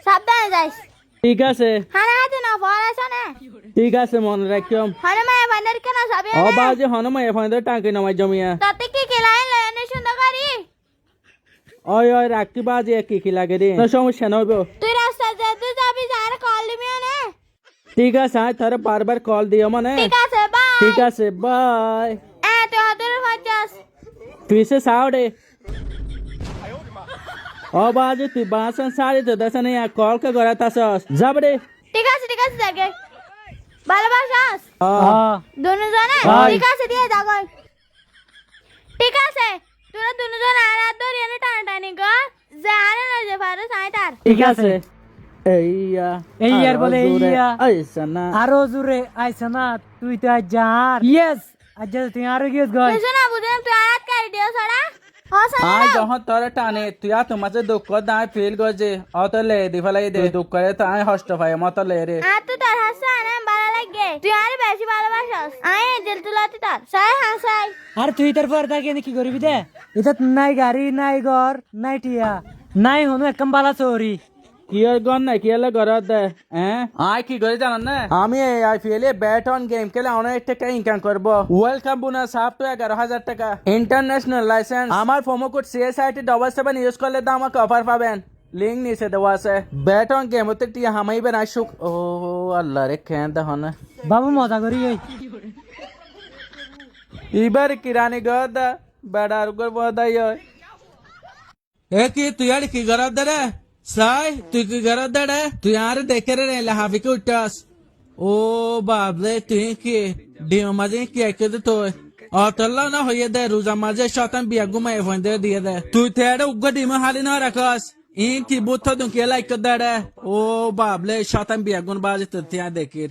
সাবধানে যাইস। ঠিক আছে হানা হাতে না পড়াছ না। ঠিক আছে মনে রাখিম। হনুমায় বান্দর কেন সবে ও বাজে হনুমাই এফাইন্দে টাঙ্কি নমাই জমিয়া তাতে কি খেলাই লয়নে সুন্দর করি। ওই ওই রাখতি বাজে কি লাগে রে না সমস্যা নইব। তুই রাস্তা যেতে যাবি যার কল দিবি না। ঠিক আছে আয় তারে বারবার কল দিও মানে। ঠিক আছে বাই। ঠিক আছে বাই। তুই হাতের ফাঁচাস। তুই সে সাউডে ও বাজে তুই বাসন সারি তো দশ নেই কল কে গড়া তাসস যাবড়ে। ঠিক আছে জাগে ভালোবাসাস দুজনে। বাই। ঠিক আছে দিয়ে যাগো। ঠিক আছে তোরা দুজন আর ধরে এনে টানাটানি কর জানে না যে পারো সাই তার। ঠিক আছে এইয়া এইয়ার বলে এইয়া। আইসা না আরো জোরে আইসা না তুই তো আজ জান ইয়েস আজ তুই আরো গিয়েস গয় তুই শোনা বুঝলাম তুই আয়াত কারি দিও ছড়া। আয় যখন তোর টানে তুই আর তোমার যে দুঃখ দায় ফিল গজে অত লে দি ফেলাই দে দুঃখ করে তো আয় হষ্ট পাই মত লে রে। আর তো তোর হাসা না ভালো লাগে তুই আর বেশি ভালোবাসস আয় দিল তুলাতে তার সাই হাসাই। আর তুই তোর পর তাকে কি করবি দে এটা নাই গাড়ি নাই ঘর নাই টিয়া নাই হনু একদম বালা চোরি কি আর গন না কি হলে গরত দে হ্যাঁ আয় কি করে জানান না আমি এই IPL A bat on game খেলে অনেক টাকা ইনকাম করব। ওয়েলকাম বোনাস আপ টু 11,000 টাকা ইন্টারন্যাশনাল লাইসেন্স আমার প্রোমো কোড CSIT 77 ইউজ করলে তো আমাকে অফার পাবেন লিংক নিচে দেওয়া আছে। ব্যাট অন গেম হতে টিয়া হামাইবেন আসুক ও আল্লাহ রে খেন দেখুন বাবু মজা করি ওই এবার কিরানি গদ বেড়ার উপর বদাই এ কি তুই আর কি গরত দে রে সাই তুই কি গরত দে রে তুই আর দেখে রে লাহাবি কে উঠাস ও বাবলে তুই কি ডিও মাঝে কি একে দে তো অতল্লা না হইয়ে দে রোজা মাঝে শতান বিয়া ঘুমাই ফোন দে দিয়ে দে তুই তেড়ে উগ্র ডিম হালি না রাখস ইন কি বুথ তুই কে লাইক দে রে ও বাবলে শতান বিয়া গুন বাজে তো তিয়া দেখির